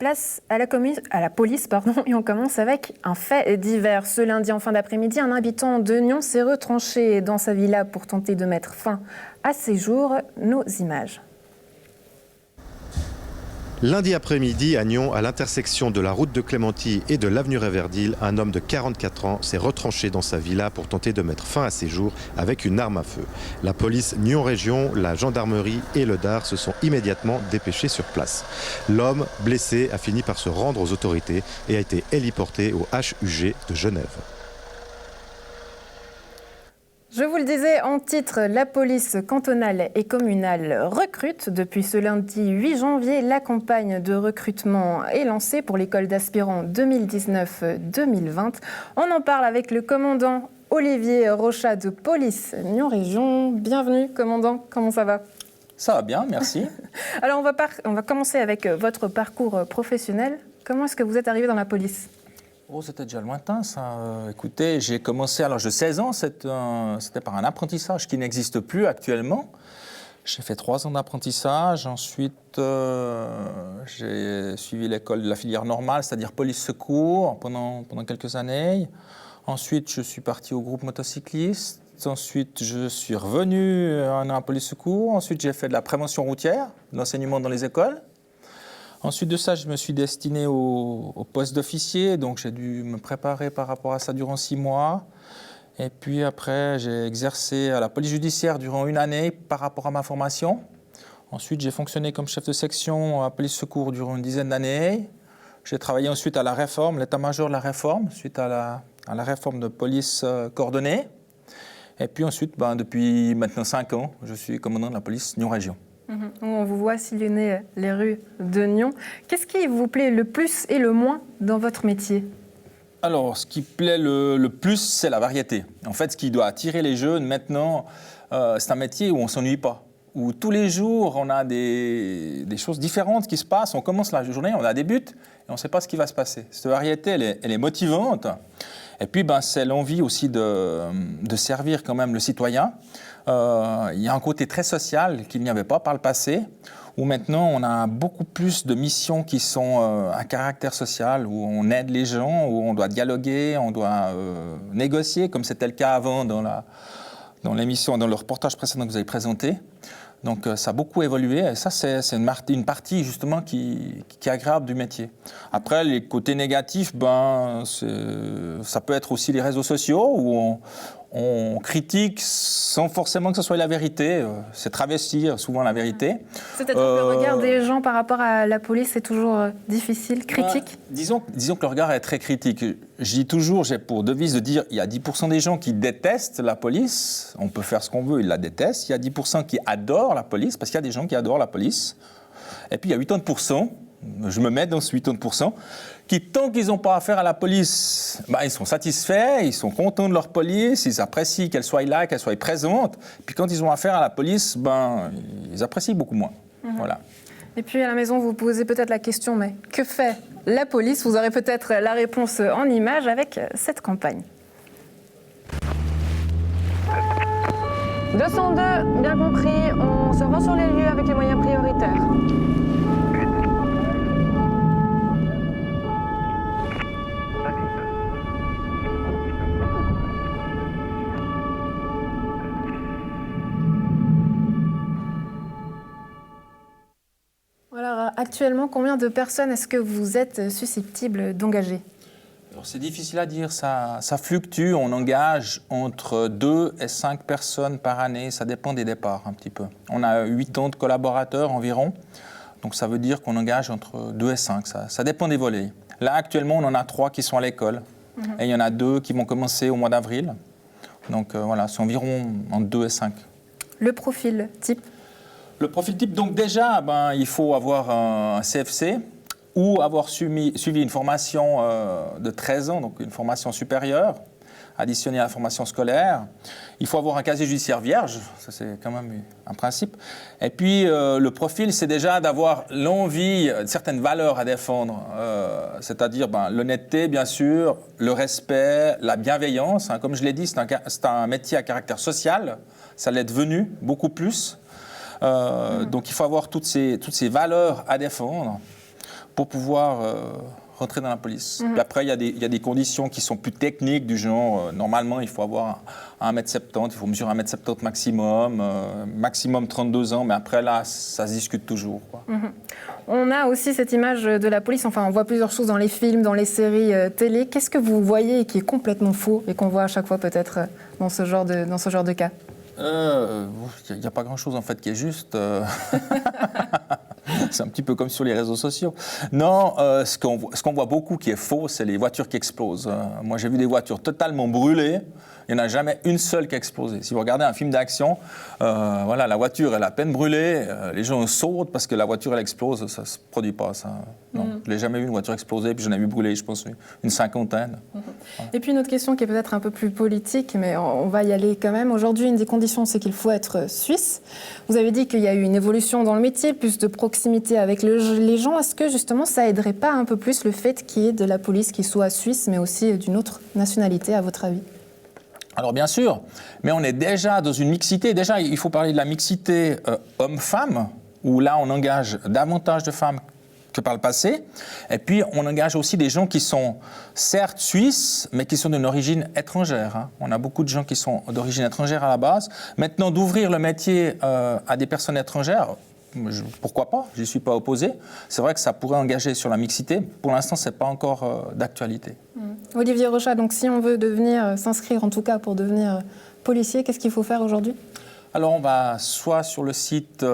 Place à la police, et on commence avec un fait divers. Ce lundi en fin d'après-midi, un habitant de Nyons s'est retranché dans sa villa pour tenter de mettre fin à ses jours. Nos images. Lundi après-midi, à Nyons, à l'intersection de la route de Clémenty et de l'avenue Réverdil, un homme de 44 ans s'est retranché dans sa villa pour tenter de mettre fin à ses jours avec une arme à feu. La police Nyons Région, la gendarmerie et le DAR se sont immédiatement dépêchés sur place. L'homme, blessé, a fini par se rendre aux autorités et a été héliporté au HUG de Genève. Je vous le disais en titre, la police cantonale et communale recrute. Depuis ce lundi 8 janvier, la campagne de recrutement est lancée pour l'école d'aspirants 2019-2020. On en parle avec le commandant Olivier Rochat de Police Nyons Région. Bienvenue, commandant. Comment ça va ? Ça va bien, merci. Alors, on va commencer avec votre parcours professionnel. Comment est-ce que vous êtes arrivé dans la police ? Oh, c'était déjà lointain, ça. Écoutez, j'ai commencé à l'âge de 16 ans. C'était par un apprentissage qui n'existe plus actuellement. J'ai fait 3 ans d'apprentissage. Ensuite, j'ai suivi l'école de la filière normale, c'est-à-dire police-secours, pendant quelques années. Ensuite, je suis parti au groupe motocycliste. Ensuite, je suis revenu à la police-secours. Ensuite, j'ai fait de la prévention routière, de l'enseignement dans les écoles. Ensuite de ça, je me suis destiné au poste d'officier, donc j'ai dû me préparer par rapport à ça durant 6 mois. Et puis après, j'ai exercé à la police judiciaire durant 1 année par rapport à ma formation. Ensuite, j'ai fonctionné comme chef de section à police secours durant une dizaine d'années. J'ai travaillé ensuite à la réforme, l'état-major de la réforme, suite à la réforme de police coordonnée. Et puis ensuite, depuis maintenant 5 ans, je suis commandant de la police Nyons Région. On vous voit sillonner les rues de Nyons. Qu'est-ce qui vous plaît le plus et le moins dans votre métier ? Alors, ce qui plaît le plus, c'est la variété. En fait, ce qui doit attirer les jeunes maintenant, c'est un métier où on ne s'ennuie pas. Où tous les jours, on a des choses différentes qui se passent. On commence la journée, on a des buts et on ne sait pas ce qui va se passer. Cette variété, elle est motivante. Et puis, c'est l'envie aussi de servir quand même le citoyen. Il y a un côté très social qu'il n'y avait pas par le passé, où maintenant on a beaucoup plus de missions qui sont à caractère social, où on aide les gens, où on doit dialoguer, on doit négocier, comme c'était le cas avant dans l'émission, dans le reportage précédent que vous avez présenté. Donc ça a beaucoup évolué et ça c'est une partie justement qui est agréable du métier. Après les côtés négatifs, ça peut être aussi les réseaux sociaux où on critique sans forcément que ce soit la vérité. C'est travestir souvent la vérité. C'est-à-dire que le regard des gens par rapport à la police est toujours difficile, critique. Disons que le regard est très critique. Je dis toujours, j'ai pour devise de dire il y a 10% des gens qui détestent la police. On peut faire ce qu'on veut, ils la détestent. Il y a 10% qui adorent la police, parce qu'il y a des gens qui adorent la police. Et puis il y a 80%, je me mets dans ce 80%, qui, tant qu'ils n'ont pas affaire à la police, ils sont satisfaits, ils sont contents de leur police, ils apprécient qu'elle soit là, qu'elle soit présente. Puis quand ils ont affaire à la police, ils apprécient beaucoup moins. Voilà. Et puis à la maison, vous vous posez peut-être la question, mais que fait la police ? Vous aurez peut-être la réponse en images avec cette campagne. 202, bien compris, on se rend sur les lieux avec les moyens prioritaires. Alors, actuellement, combien de personnes est-ce que vous êtes susceptible d'engager ? Alors, c'est difficile à dire, ça fluctue. On engage entre 2 et 5 personnes par année, ça dépend des départs un petit peu. On a 80 collaborateurs environ, donc ça veut dire qu'on engage entre 2 et 5, ça dépend des volets. Là, actuellement, on en a 3 qui sont à l'école, et il y en a 2 qui vont commencer au mois d'avril. Donc voilà, c'est environ entre 2 et 5. Le profil type ? Le profil type, donc déjà, il faut avoir un CFC ou avoir suivi une formation de 13 ans, donc une formation supérieure, additionnée à la formation scolaire. Il faut avoir un casier judiciaire vierge, ça c'est quand même un principe. Et puis le profil, c'est déjà d'avoir l'envie, certaines valeurs à défendre, c'est-à-dire l'honnêteté, bien sûr, le respect, la bienveillance. Comme je l'ai dit, c'est un métier à caractère social, ça l'est devenu beaucoup plus. Donc il faut avoir toutes ces valeurs à défendre. pour pouvoir rentrer dans la police. Puis après, il y a des conditions qui sont plus techniques, du genre, normalement, il faut avoir 1m70, il faut mesurer 1m70 maximum, maximum 32 ans, mais après, là, ça se discute toujours, quoi. On a aussi cette image de la police, enfin, on voit plusieurs choses dans les films, dans les séries télé. Qu'est-ce que vous voyez qui est complètement faux et qu'on voit à chaque fois peut-être dans ce genre de cas? Il n'y a pas grand-chose, en fait, qui est juste. C'est un petit peu comme sur les réseaux sociaux. Non, ce qu'on voit beaucoup qui est faux, c'est les voitures qui explosent. Moi, j'ai vu des voitures totalement brûlées. Il n'y en a jamais une seule qui a explosé. Si vous regardez un film d'action, voilà, la voiture, elle a à peine brûlé. Les gens sautent parce que la voiture, elle explose. Ça ne se produit pas, ça. Non, je n'ai jamais vu une voiture exploser. Puis j'en ai vu brûler, je pense, une cinquantaine. Et puis une autre question qui est peut-être un peu plus politique, mais on va y aller quand même. Aujourd'hui, une des conditions, c'est qu'il faut être suisse. Vous avez dit qu'il y a eu une évolution dans le métier, plus de proximité avec les gens. Est-ce que justement, ça aiderait pas un peu plus le fait qu'il y ait de la police qui soit suisse, mais aussi d'une autre nationalité, à votre avis? Alors bien sûr, mais on est déjà dans une mixité. Déjà, il faut parler de la mixité homme-femme, où là, on engage davantage de femmes que par le passé. Et puis, on engage aussi des gens qui sont certes suisses, mais qui sont d'une origine étrangère. Hein. On a beaucoup de gens qui sont d'origine étrangère à la base. Maintenant, d'ouvrir le métier à des personnes étrangères, pourquoi pas? Je n'y suis pas opposé. C'est vrai que ça pourrait engager sur la mixité. Pour l'instant, ce n'est pas encore d'actualité. Olivier Rochat, donc si on veut s'inscrire en tout cas pour devenir policier, qu'est-ce qu'il faut faire aujourd'hui? Alors, on va soit sur le site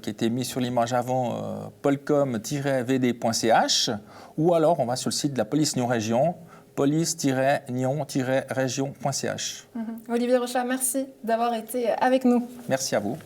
qui était mis sur l'image avant, polcom-vd.ch, ou alors on va sur le site de la police Nyon Région, police-nyon-région.ch. Olivier Rochat, merci d'avoir été avec nous. Merci à vous.